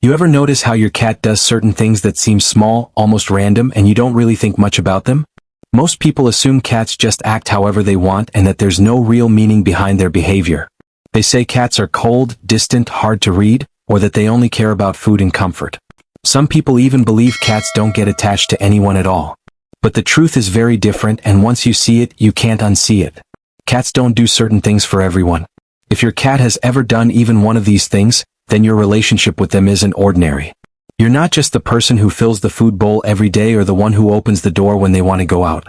You ever notice how your cat does certain things that seem small, almost random, and you don't really think much about them? Most people assume cats just act however they want and that there's no real meaning behind their behavior. They say cats are cold, distant, hard to read, or that they only care about food and comfort. Some people even believe cats don't get attached to anyone at all. But the truth is very different, and once you see it, you can't unsee it. Cats don't do certain things for everyone. If your cat has ever done even one of these things, then your relationship with them isn't ordinary. You're not just the person who fills the food bowl every day or the one who opens the door when they want to go out.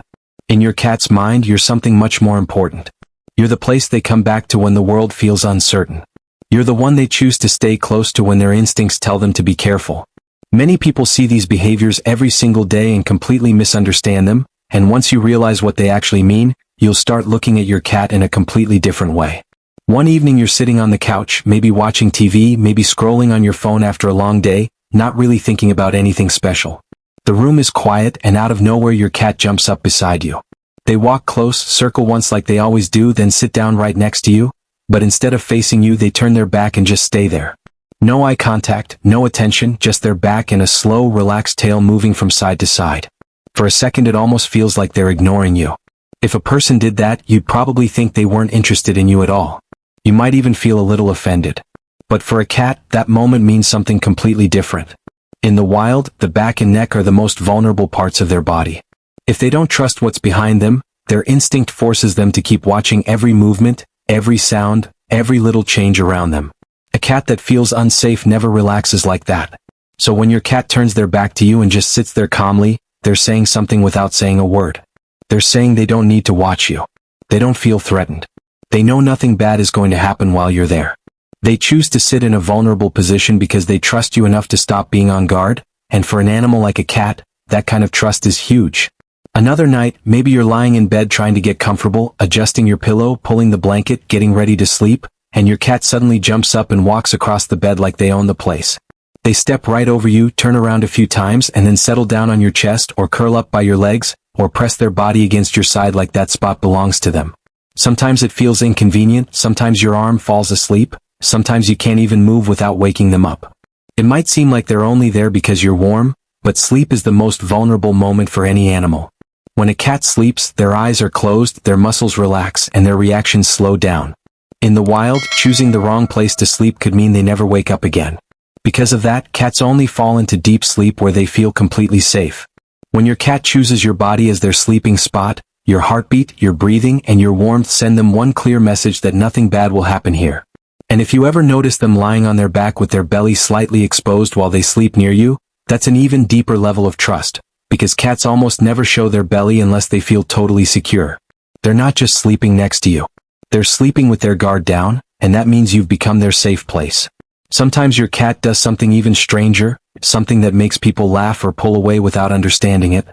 In your cat's mind, you're something much more important. You're the place they come back to when the world feels uncertain. You're the one they choose to stay close to when their instincts tell them to be careful. Many people see these behaviors every single day and completely misunderstand them, and once you realize what they actually mean, you'll start looking at your cat in a completely different way. One evening you're sitting on the couch, maybe watching TV, maybe scrolling on your phone after a long day, not really thinking about anything special. The room is quiet, and out of nowhere your cat jumps up beside you. They walk close, circle once like they always do, then sit down right next to you, but instead of facing you they turn their back and just stay there. No eye contact, no attention, just their back and a slow, relaxed tail moving from side to side. For a second it almost feels like they're ignoring you. If a person did that, you'd probably think they weren't interested in you at all. You might even feel a little offended. But for a cat, that moment means something completely different. In the wild, the back and neck are the most vulnerable parts of their body. If they don't trust what's behind them, their instinct forces them to keep watching every movement, every sound, every little change around them. A cat that feels unsafe never relaxes like that. So when your cat turns their back to you and just sits there calmly, they're saying something without saying a word. They're saying they don't need to watch you. They don't feel threatened. They know nothing bad is going to happen while you're there. They choose to sit in a vulnerable position because they trust you enough to stop being on guard, and for an animal like a cat, that kind of trust is huge. Another night, maybe you're lying in bed trying to get comfortable, adjusting your pillow, pulling the blanket, getting ready to sleep, and your cat suddenly jumps up and walks across the bed like they own the place. They step right over you, turn around a few times, and then settle down on your chest or curl up by your legs, or press their body against your side like that spot belongs to them. Sometimes it feels inconvenient, sometimes your arm falls asleep, sometimes you can't even move without waking them up. It might seem like they're only there because you're warm, but sleep is the most vulnerable moment for any animal. When a cat sleeps, their eyes are closed, their muscles relax, and their reactions slow down. In the wild, choosing the wrong place to sleep could mean they never wake up again. Because of that, cats only fall into deep sleep where they feel completely safe. When your cat chooses your body as their sleeping spot, your heartbeat, your breathing, and your warmth send them one clear message that nothing bad will happen here. And if you ever notice them lying on their back with their belly slightly exposed while they sleep near you, that's an even deeper level of trust, because cats almost never show their belly unless they feel totally secure. They're not just sleeping next to you. They're sleeping with their guard down, and that means you've become their safe place. Sometimes your cat does something even stranger, something that makes people laugh or pull away without understanding it.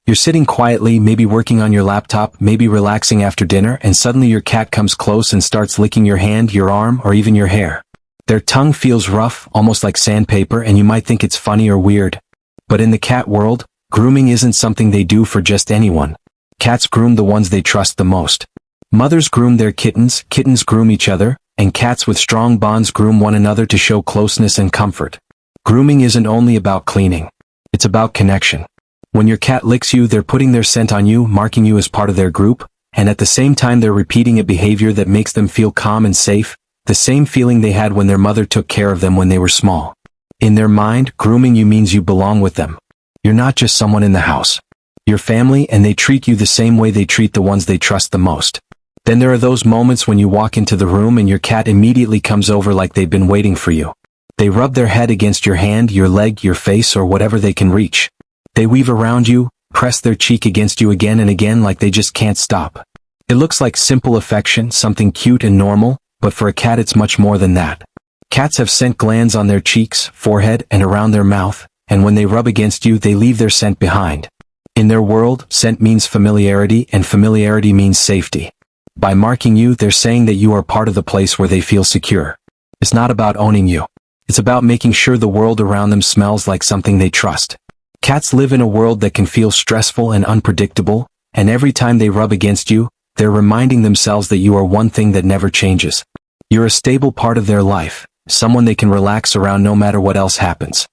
You're sitting quietly, maybe working on your laptop, maybe relaxing after dinner, and suddenly your cat comes close and starts licking your hand, your arm, or even your hair. Their tongue feels rough, almost like sandpaper, and you might think it's funny or weird. But in the cat world, grooming isn't something they do for just anyone. Cats groom the ones they trust the most. Mothers groom their kittens, kittens groom each other, and cats with strong bonds groom one another to show closeness and comfort. Grooming isn't only about cleaning. It's about connection. When your cat licks you, they're putting their scent on you, marking you as part of their group, and at the same time they're repeating a behavior that makes them feel calm and safe, the same feeling they had when their mother took care of them when they were small. In their mind, grooming you means you belong with them. You're not just someone in the house. You're family, and they treat you the same way they treat the ones they trust the most. Then there are those moments when you walk into the room and your cat immediately comes over like they've been waiting for you. They rub their head against your hand, your leg, your face, or whatever they can reach. They weave around you, press their cheek against you again and again like they just can't stop. It looks like simple affection, something cute and normal, but for a cat it's much more than that. Cats have scent glands on their cheeks, forehead, and around their mouth, and when they rub against you they leave their scent behind. In their world, scent means familiarity, and familiarity means safety. By marking you, they're saying that you are part of the place where they feel secure. It's not about owning you. It's about making sure the world around them smells like something they trust. Cats live in a world that can feel stressful and unpredictable, and every time they rub against you, they're reminding themselves that you are one thing that never changes. You're a stable part of their life, someone they can relax around no matter what else happens.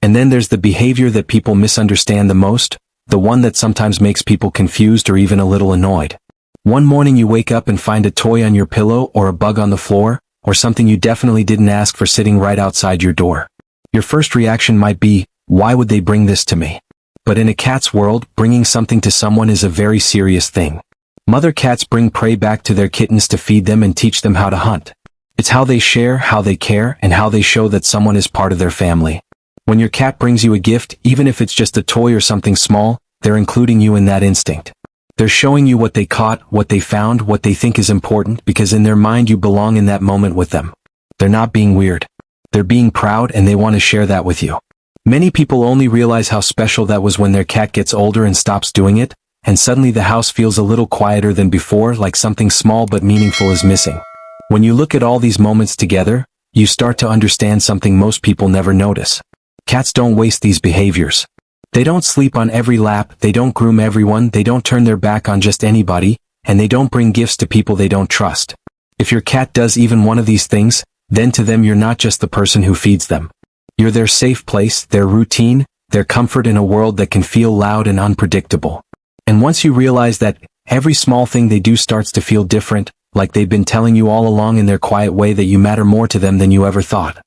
And then there's the behavior that people misunderstand the most, the one that sometimes makes people confused or even a little annoyed. One morning you wake up and find a toy on your pillow or a bug on the floor, or something you definitely didn't ask for sitting right outside your door. Your first reaction might be, why would they bring this to me? But in a cat's world, bringing something to someone is a very serious thing. Mother cats bring prey back to their kittens to feed them and teach them how to hunt. It's how they share, how they care, and how they show that someone is part of their family. When your cat brings you a gift, even if it's just a toy or something small, they're including you in that instinct. They're showing you what they caught, what they found, what they think is important, because in their mind you belong in that moment with them. They're not being weird. They're being proud and they want to share that with you. Many people only realize how special that was when their cat gets older and stops doing it, and suddenly the house feels a little quieter than before, like something small but meaningful is missing. When you look at all these moments together, you start to understand something most people never notice. Cats don't waste these behaviors. They don't sleep on every lap, they don't groom everyone, they don't turn their back on just anybody, and they don't bring gifts to people they don't trust. If your cat does even one of these things, then to them you're not just the person who feeds them. You're their safe place, their routine, their comfort in a world that can feel loud and unpredictable. And once you realize that, every small thing they do starts to feel different, like they've been telling you all along in their quiet way that you matter more to them than you ever thought.